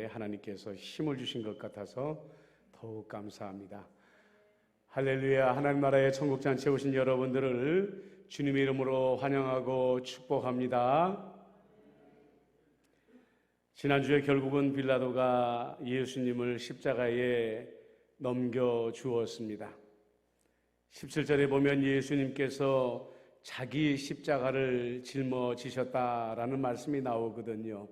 하나님께서 힘을 주신 것 같아서 더욱 감사합니다. 할렐루야. 하나님 나라의 천국잔치에 오신 여러분들을 주님의 이름으로 환영하고 축복합니다. 지난주에 결국은 빌라도가 예수님을 십자가에 넘겨주었습니다. 17절에 보면 예수님께서 자기 십자가를 짊어지셨다라는 말씀이 나오거든요.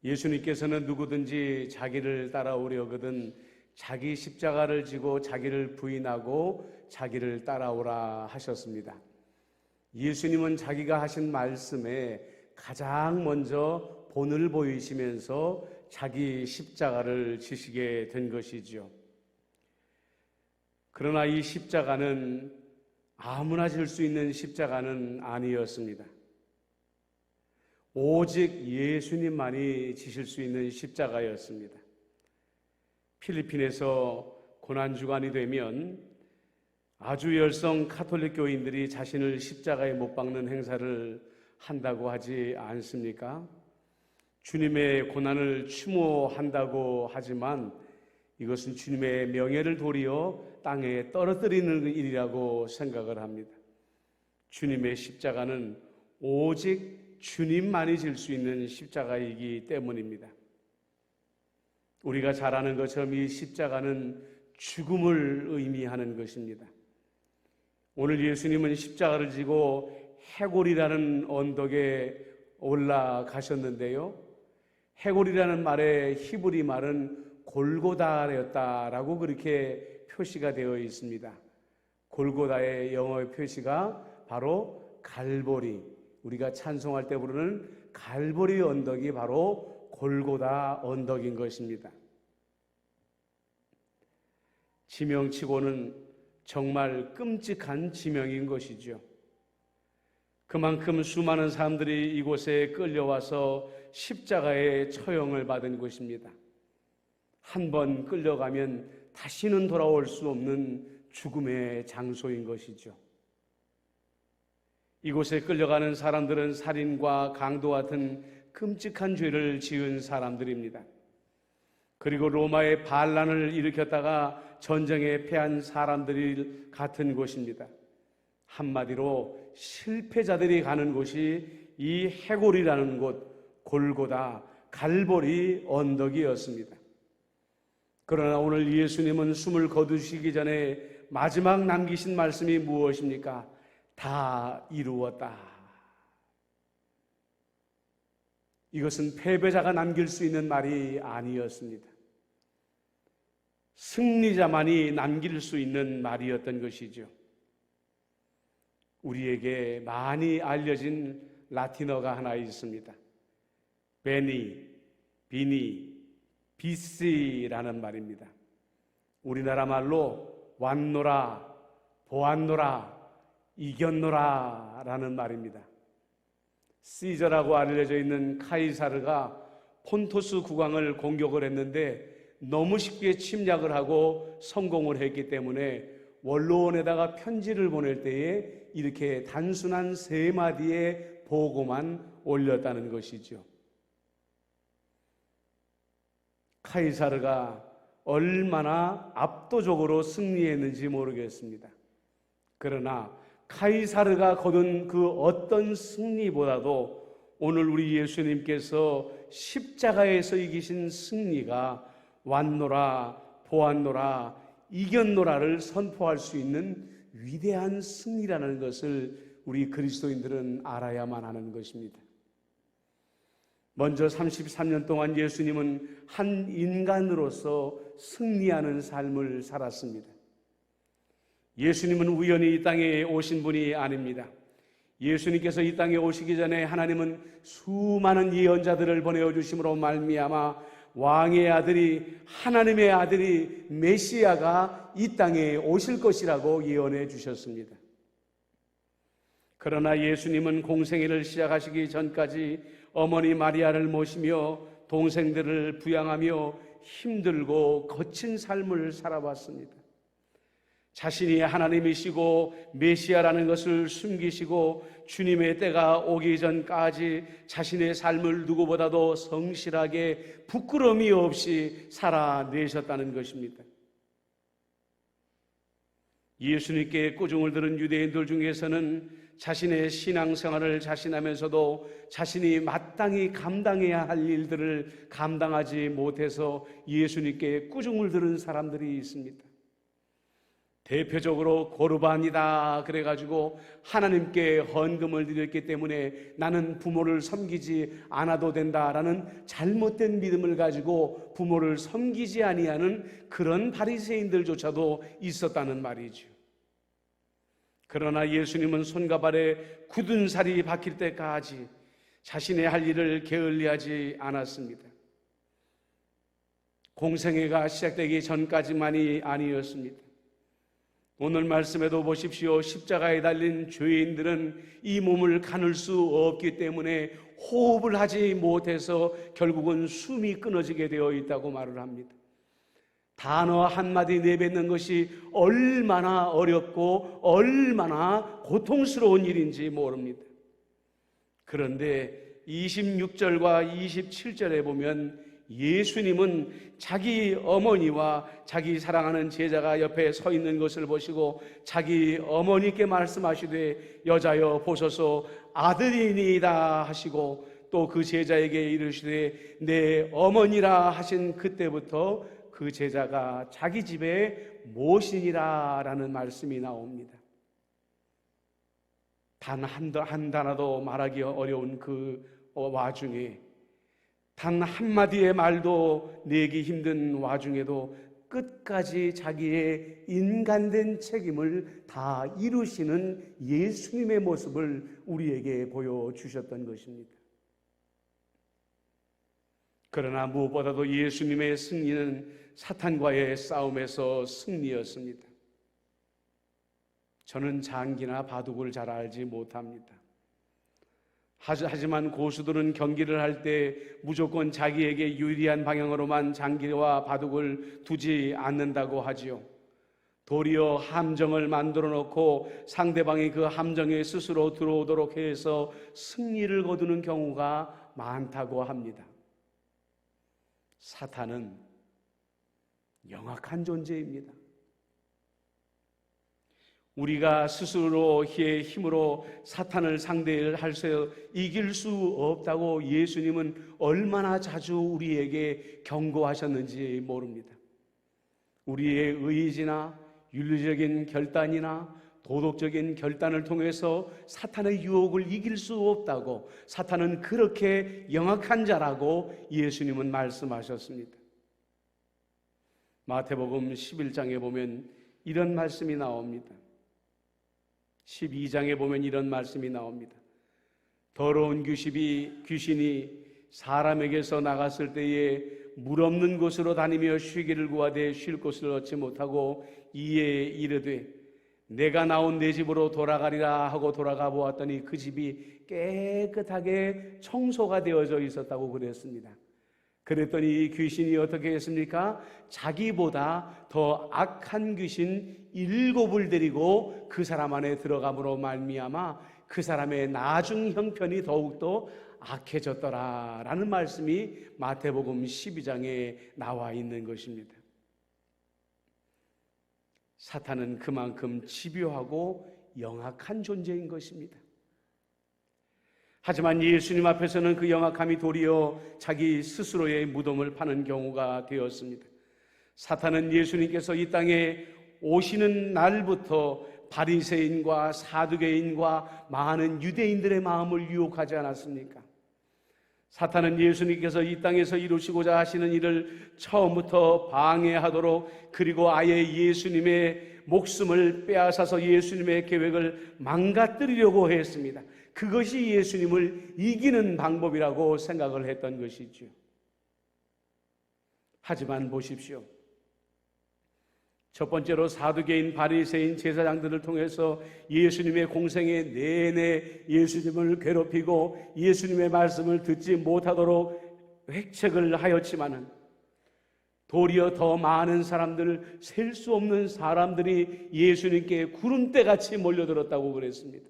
예수님께서는 누구든지 자기를 따라오려거든 자기 십자가를 지고 자기를 부인하고 자기를 따라오라 하셨습니다. 예수님은 자기가 하신 말씀에 가장 먼저 본을 보이시면서 자기 십자가를 지시게 된 것이지요. 그러나 이 십자가는 아무나 질 수 있는 십자가는 아니었습니다. 오직 예수님만이 지실 수 있는 십자가였습니다. 필리핀에서 고난주간이 되면 아주 열성 카톨릭 교인들이 자신을 십자가에 못 박는 행사를 한다고 하지 않습니까? 주님의 고난을 추모한다고 하지만 이것은 주님의 명예를 도리어 땅에 떨어뜨리는 일이라고 생각을 합니다. 주님의 십자가는 오직 주님만이 질 수 있는 십자가이기 때문입니다. 우리가 잘 아는 것처럼 이 십자가는 죽음을 의미하는 것입니다. 오늘 예수님은 십자가를 지고 해골이라는 언덕에 올라가셨는데요. 해골이라는 말의 히브리 말은 골고다였다라고 그렇게 표시가 되어 있습니다. 골고다의 영어의 표시가 바로 갈보리, 우리가 찬송할 때 부르는 갈보리 언덕이 바로 골고다 언덕인 것입니다. 지명치고는 정말 끔찍한 지명인 것이죠. 그만큼 수많은 사람들이 이곳에 끌려와서 십자가의 처형을 받은 곳입니다. 한 번 끌려가면 다시는 돌아올 수 없는 죽음의 장소인 것이죠. 이곳에 끌려가는 사람들은 살인과 강도 같은 끔찍한 죄를 지은 사람들입니다. 그리고 로마의 반란을 일으켰다가 전쟁에 패한 사람들이 같은 곳입니다. 한마디로 실패자들이 가는 곳이 이 해골이라는 곳, 골고다 갈보리 언덕이었습니다. 그러나 오늘 예수님은 숨을 거두시기 전에 마지막 남기신 말씀이 무엇입니까? 다 이루었다. 이것은 패배자가 남길 수 있는 말이 아니었습니다. 승리자만이 남길 수 있는 말이었던 것이죠. 우리에게 많이 알려진 라틴어가 하나 있습니다. 베니, 비니, 비시라는 말입니다. 우리나라 말로 왔노라, 보았노라, 이겼노라 라는 말입니다. 시저라고 알려져 있는 카이사르가 폰토스 국왕을 공격을 했는데 너무 쉽게 침략을 하고 성공을 했기 때문에 원로원에다가 편지를 보낼 때에 이렇게 단순한 3마디의 보고만 올렸다는 것이죠. 카이사르가 얼마나 압도적으로 승리했는지 모르겠습니다. 그러나 카이사르가 거둔 그 어떤 승리보다도 오늘 우리 예수님께서 십자가에서 이기신 승리가 왔노라, 보았노라, 이겼노라를 선포할 수 있는 위대한 승리라는 것을 우리 그리스도인들은 알아야만 하는 것입니다. 먼저 33년 동안 예수님은 한 인간으로서 승리하는 삶을 살았습니다. 예수님은 우연히 이 땅에 오신 분이 아닙니다. 예수님께서 이 땅에 오시기 전에 하나님은 수많은 예언자들을 보내주심으로 말미암아 왕의 아들이, 하나님의 아들이, 메시아가 이 땅에 오실 것이라고 예언해 주셨습니다. 그러나 예수님은 공생애를 시작하시기 전까지 어머니 마리아를 모시며 동생들을 부양하며 힘들고 거친 삶을 살아왔습니다. 자신이 하나님이시고 메시아라는 것을 숨기시고 주님의 때가 오기 전까지 자신의 삶을 누구보다도 성실하게 부끄러움이 없이 살아내셨다는 것입니다. 예수님께 꾸중을 들은 유대인들 중에서는 자신의 신앙생활을 자신하면서도 자신이 마땅히 감당해야 할 일들을 감당하지 못해서 예수님께 꾸중을 들은 사람들이 있습니다. 대표적으로 고르반이다 그래가지고 하나님께 헌금을 드렸기 때문에 나는 부모를 섬기지 않아도 된다라는 잘못된 믿음을 가지고 부모를 섬기지 아니하는 그런 바리새인들조차도 있었다는 말이죠. 그러나 예수님은 손과 발에 굳은 살이 박힐 때까지 자신의 할 일을 게을리하지 않았습니다. 공생애가 시작되기 전까지만이 아니었습니다. 오늘 말씀에도 보십시오. 십자가에 달린 죄인들은 이 몸을 가눌 수 없기 때문에 호흡을 하지 못해서 결국은 숨이 끊어지게 되어 있다고 말을 합니다. 단어 한마디 내뱉는 것이 얼마나 어렵고 얼마나 고통스러운 일인지 모릅니다. 그런데 26절과 27절에 보면 예수님은 자기 어머니와 자기 사랑하는 제자가 옆에 서 있는 것을 보시고 자기 어머니께 말씀하시되 여자여 보소서 아들이니이다 하시고 또 그 제자에게 이르시되 내 어머니라 하신 그때부터 그 제자가 자기 집에 모시니라 라는 말씀이 나옵니다. 단 한 단어도 말하기 어려운 그 와중에 단 한마디의 말도 내기 힘든 와중에도 끝까지 자기의 인간된 책임을 다 이루시는 예수님의 모습을 우리에게 보여주셨던 것입니다. 그러나 무엇보다도 예수님의 승리는 사탄과의 싸움에서 승리였습니다. 저는 장기나 바둑을 잘 알지 못합니다. 하지만 고수들은 경기를 할 때 무조건 자기에게 유리한 방향으로만 장기와 바둑을 두지 않는다고 하지요. 도리어 함정을 만들어 놓고 상대방이 그 함정에 스스로 들어오도록 해서 승리를 거두는 경우가 많다고 합니다. 사탄은 영악한 존재입니다. 우리가 스스로의 힘으로 사탄을 상대할 수 이길 수 없다고 예수님은 얼마나 자주 우리에게 경고하셨는지 모릅니다. 우리의 의지나 윤리적인 결단이나 도덕적인 결단을 통해서 사탄의 유혹을 이길 수 없다고, 사탄은 그렇게 영악한 자라고 예수님은 말씀하셨습니다. 마태복음 11장에 보면 이런 말씀이 나옵니다. 12장에 보면 이런 말씀이 나옵니다. 더러운 귀신이 사람에게서 나갔을 때에 물 없는 곳으로 다니며 쉬기를 구하되 쉴 곳을 얻지 못하고 이에 이르되 내가 나온 내 집으로 돌아가리라 하고 돌아가 보았더니 그 집이 깨끗하게 청소가 되어져 있었다고 그랬습니다. 그랬더니 이 귀신이 어떻게 했습니까? 자기보다 더 악한 귀신 7을 데리고 그 사람 안에 들어감으로 말미암아 그 사람의 나중 형편이 더욱더 악해졌더라라는 말씀이 마태복음 12장에 나와 있는 것입니다. 사탄은 그만큼 집요하고 영악한 존재인 것입니다. 하지만 예수님 앞에서는 그 영악함이 도리어 자기 스스로의 무덤을 파는 경우가 되었습니다. 사탄은 예수님께서 이 땅에 오시는 날부터 바리새인과 사두개인과 많은 유대인들의 마음을 유혹하지 않았습니까? 사탄은 예수님께서 이 땅에서 이루시고자 하시는 일을 처음부터 방해하도록, 그리고 아예 예수님의 목숨을 빼앗아서 예수님의 계획을 망가뜨리려고 했습니다. 그것이 예수님을 이기는 방법이라고 생각을 했던 것이죠. 하지만 보십시오. 첫 번째로 사두개인, 바리새인, 제사장들을 통해서 예수님의 공생애 내내 예수님을 괴롭히고 예수님의 말씀을 듣지 못하도록 획책을 하였지만은, 도리어 더 많은 사람들, 셀 수 없는 사람들이 예수님께 구름대같이 몰려들었다고 그랬습니다.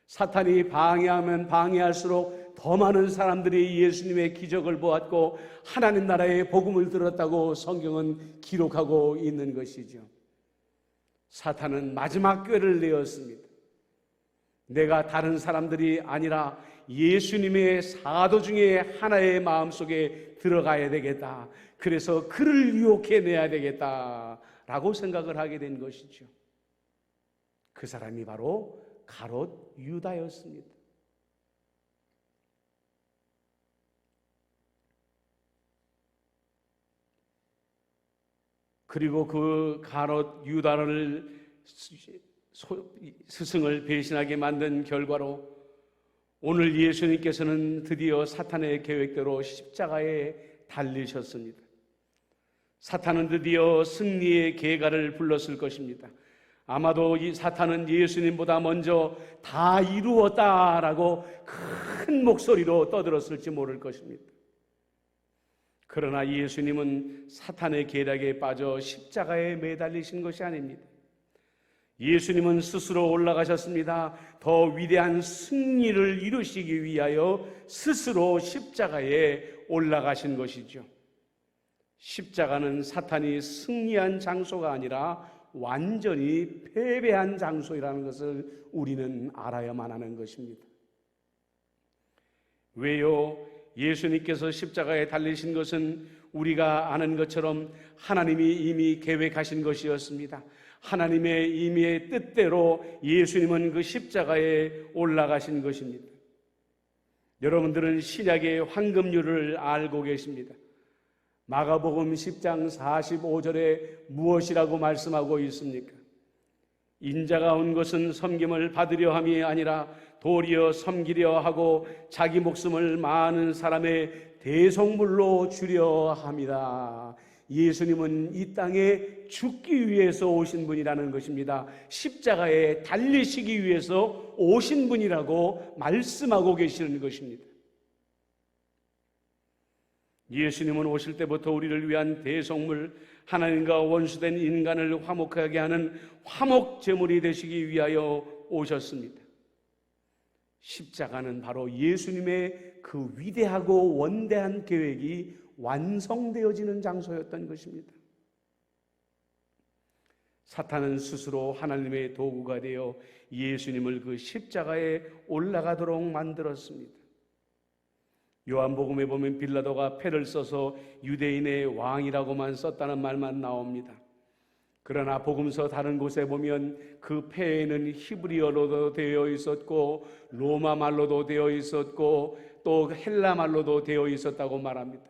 사탄이 방해하면 방해할수록 더 많은 사람들이 예수님의 기적을 보았고 하나님 나라의 복음을 들었다고 성경은 기록하고 있는 것이죠. 사탄은 마지막 꾀를 내었습니다. 내가 다른 사람들이 아니라 예수님의 사도 중에 하나의 마음속에 들어가야 되겠다. 그래서 그를 유혹해내야 되겠다라고 생각을 하게 된 것이죠. 그 사람이 바로 가롯 유다였습니다. 그리고 그 가롯 유다를 스승을 배신하게 만든 결과로 오늘 예수님께서는 드디어 사탄의 계획대로 십자가에 달리셨습니다. 사탄은 드디어 승리의 계가를 불렀을 것입니다. 아마도 이 사탄은 예수님보다 먼저 다 이루었다라고 큰 목소리로 떠들었을지 모를 것입니다. 그러나 예수님은 사탄의 계략에 빠져 십자가에 매달리신 것이 아닙니다. 예수님은 스스로 올라가셨습니다. 더 위대한 승리를 이루시기 위하여 스스로 십자가에 올라가신 것이죠. 십자가는 사탄이 승리한 장소가 아니라 완전히 패배한 장소이라는 것을 우리는 알아야만 하는 것입니다. 왜요? 예수님께서 십자가에 달리신 것은 우리가 아는 것처럼 하나님이 이미 계획하신 것이었습니다. 하나님의 임의의 뜻대로 예수님은 그 십자가에 올라가신 것입니다. 여러분들은 신약의 황금률을 알고 계십니다. 마가복음 10장 45절에 무엇이라고 말씀하고 있습니까? 인자가 온 것은 섬김을 받으려 함이 아니라 도리어 섬기려 하고 자기 목숨을 많은 사람의 대속물로 주려 함이다. 예수님은 이 땅에 죽기 위해서 오신 분이라는 것입니다. 십자가에 달리시기 위해서 오신 분이라고 말씀하고 계시는 것입니다. 예수님은 오실 때부터 우리를 위한 대속물, 하나님과 원수된 인간을 화목하게 하는 화목제물이 되시기 위하여 오셨습니다. 십자가는 바로 예수님의 그 위대하고 원대한 계획이 완성되어지는 장소였던 것입니다. 사탄은 스스로 하나님의 도구가 되어 예수님을 그 십자가에 올라가도록 만들었습니다. 요한복음에 보면 빌라도가 패를 써서 유대인의 왕이라고만 썼다는 말만 나옵니다. 그러나 복음서 다른 곳에 보면 그 패에는 히브리어로도 되어 있었고 로마 말로도 되어 있었고 또 헬라 말로도 되어 있었다고 말합니다.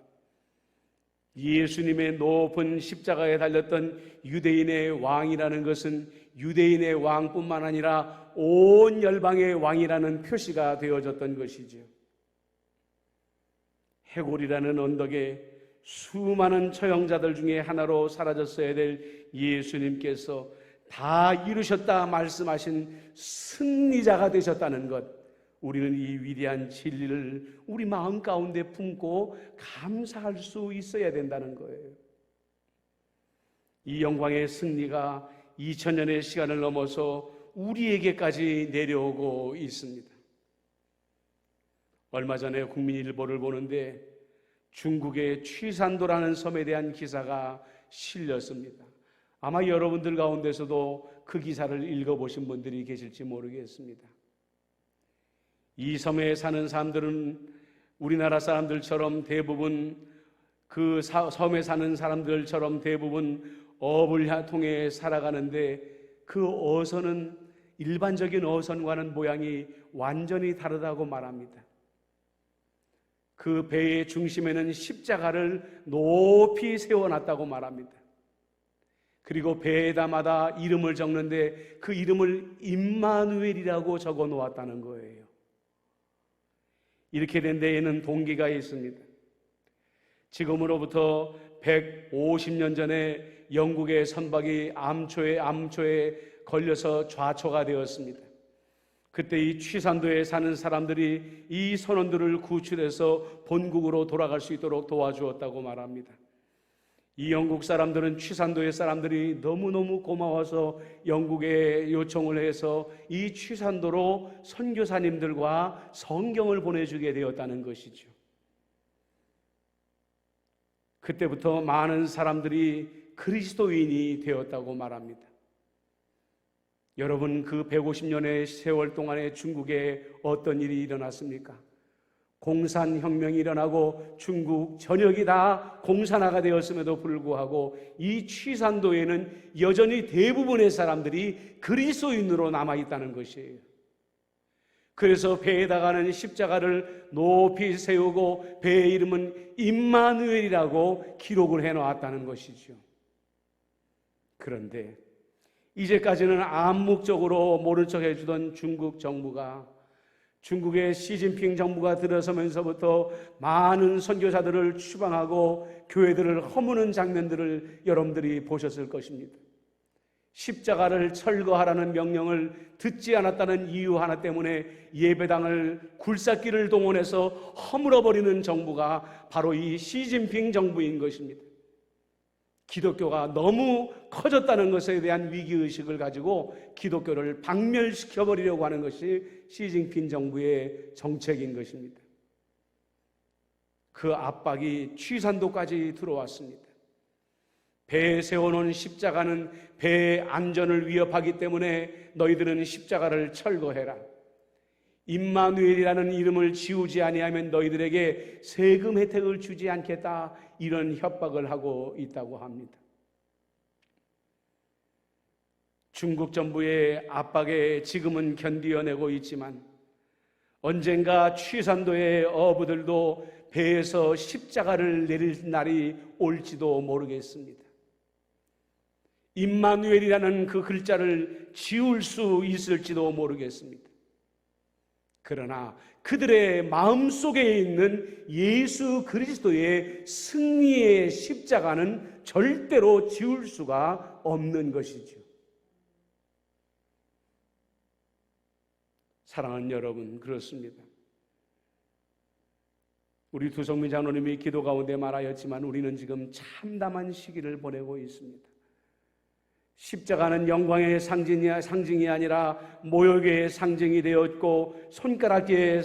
예수님의 높은 십자가에 달렸던 유대인의 왕이라는 것은 유대인의 왕뿐만 아니라 온 열방의 왕이라는 표시가 되어졌던 것이죠. 해골이라는 언덕에 수많은 처형자들 중에 하나로 사라졌어야 될 예수님께서 다 이루셨다 말씀하신 승리자가 되셨다는 것, 우리는 이 위대한 진리를 우리 마음 가운데 품고 감사할 수 있어야 된다는 거예요. 이 영광의 승리가 2000년의 시간을 넘어서 우리에게까지 내려오고 있습니다. 얼마 전에 국민일보를 보는데 중국의 취산도라는 섬에 대한 기사가 실렸습니다. 아마 여러분들 가운데서도 그 기사를 읽어보신 분들이 계실지 모르겠습니다. 이 섬에 사는 사람들은 우리나라 사람들처럼 대부분 그 섬에 사는 사람들처럼 대부분 업을 통해 살아가는데 그 어선은 일반적인 어선과는 모양이 완전히 다르다고 말합니다. 그 배의 중심에는 십자가를 높이 세워놨다고 말합니다. 그리고 배에다마다 이름을 적는데 그 이름을 임마누엘이라고 적어 놓았다는 거예요. 이렇게 된 데에는 동기가 있습니다. 지금으로부터 150년 전에 영국의 선박이 암초에 걸려서 좌초가 되었습니다. 그때 이 취산도에 사는 사람들이 이 선원들을 구출해서 본국으로 돌아갈 수 있도록 도와주었다고 말합니다. 이 영국 사람들은 취산도의 사람들이 너무너무 고마워서 영국에 요청을 해서 이 취산도로 선교사님들과 성경을 보내주게 되었다는 것이죠. 그때부터 많은 사람들이 그리스도인이 되었다고 말합니다. 여러분, 그 150년의 세월 동안에 중국에 어떤 일이 일어났습니까? 공산혁명이 일어나고 중국 전역이 다 공산화가 되었음에도 불구하고 이 취산도에는 여전히 대부분의 사람들이 그리스도인으로 남아있다는 것이에요. 그래서 배에다가는 십자가를 높이 세우고 배의 이름은 임마누엘이라고 기록을 해놓았다는 것이죠. 그런데 이제까지는 암묵적으로 모른 척 해주던 중국 정부가, 중국의 시진핑 정부가 들어서면서부터 많은 선교사들을 추방하고 교회들을 허무는 장면들을 여러분들이 보셨을 것입니다. 십자가를 철거하라는 명령을 듣지 않았다는 이유 하나 때문에 예배당을 굴삭기를 동원해서 허물어버리는 정부가 바로 이 시진핑 정부인 것입니다. 기독교가 너무 커졌다는 것에 대한 위기의식을 가지고 기독교를 박멸시켜버리려고 하는 것이 시진핑 정부의 정책인 것입니다. 그 압박이 취산도까지 들어왔습니다. 배에 세워놓은 십자가는 배의 안전을 위협하기 때문에 너희들은 십자가를 철거해라. 임마누엘이라는 이름을 지우지 아니하면 너희들에게 세금 혜택을 주지 않겠다, 이런 협박을 하고 있다고 합니다. 중국 정부의 압박에 지금은 견디어내고 있지만 언젠가 취산도의 어부들도 배에서 십자가를 내릴 날이 올지도 모르겠습니다. 임마누엘이라는 그 글자를 지울 수 있을지도 모르겠습니다. 그러나 그들의 마음속에 있는 예수 그리스도의 승리의 십자가는 절대로 지울 수가 없는 것이죠. 사랑하는 여러분, 그렇습니다. 우리 두성민 장로님이 기도 가운데 말하였지만 우리는 지금 참담한 시기를 보내고 있습니다. 십자가는 영광의 상징이 아니라 모욕의 상징이 되었고 손가락질의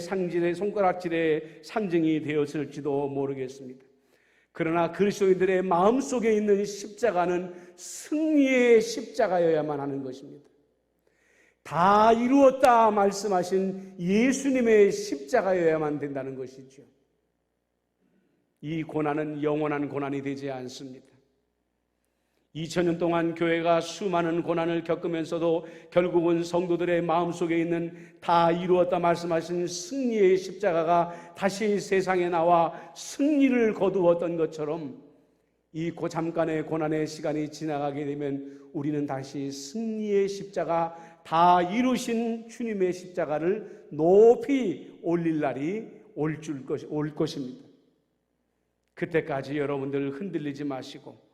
상징이 되었을지도 모르겠습니다. 그러나 그리스도인들의 마음속에 있는 십자가는 승리의 십자가여야만 하는 것입니다. 다 이루었다 말씀하신 예수님의 십자가여야만 된다는 것이죠. 이 고난은 영원한 고난이 되지 않습니다. 2000년 동안 교회가 수많은 고난을 겪으면서도 결국은 성도들의 마음속에 있는 다 이루었다 말씀하신 승리의 십자가가 다시 세상에 나와 승리를 거두었던 것처럼 이 잠깐의 고난의 시간이 지나가게 되면 우리는 다시 승리의 십자가, 다 이루신 주님의 십자가를 높이 올릴 날이 올 것입니다. 그때까지 여러분들 흔들리지 마시고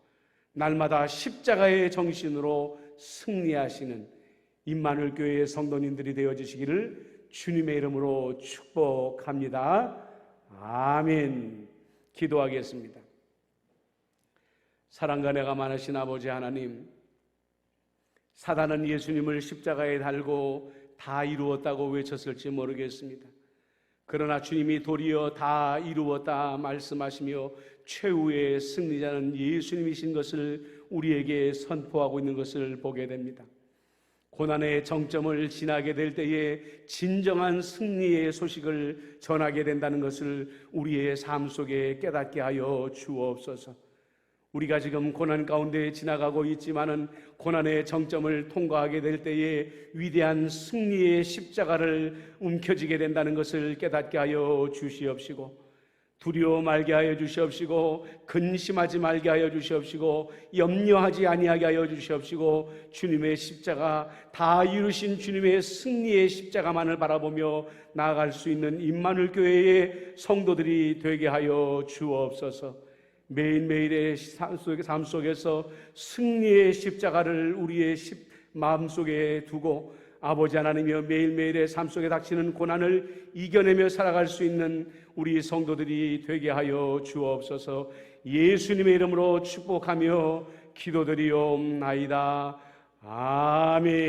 날마다 십자가의 정신으로 승리하시는 임마누엘 교회의 성도님들이 되어주시기를 주님의 이름으로 축복합니다. 아멘. 기도하겠습니다. 사랑과 내가 많으신 아버지 하나님, 사단은 예수님을 십자가에 달고 다 이루었다고 외쳤을지 모르겠습니다. 그러나 주님이 도리어 다 이루었다 말씀하시며 최후의 승리자는 예수님이신 것을 우리에게 선포하고 있는 것을 보게 됩니다. 고난의 정점을 지나게 될 때에 진정한 승리의 소식을 전하게 된다는 것을 우리의 삶 속에 깨닫게 하여 주옵소서. 우리가 지금 고난 가운데 지나가고 있지만은 고난의 정점을 통과하게 될 때에 위대한 승리의 십자가를 움켜쥐게 된다는 것을 깨닫게 하여 주시옵시고, 두려워 말게 하여 주시옵시고, 근심하지 말게 하여 주시옵시고, 염려하지 아니하게 하여 주시옵시고, 주님의 십자가, 다 이루신 주님의 승리의 십자가만을 바라보며 나아갈 수 있는 임마누엘 교회의 성도들이 되게 하여 주옵소서. 매일매일의 삶 속에서 승리의 십자가를 우리의 마음속에 두고 아버지 하나님이여, 매일매일의 삶 속에 닥치는 고난을 이겨내며 살아갈 수 있는 우리 성도들이 되게 하여 주옵소서. 예수님의 이름으로 축복하며 기도드리옵나이다. 아멘.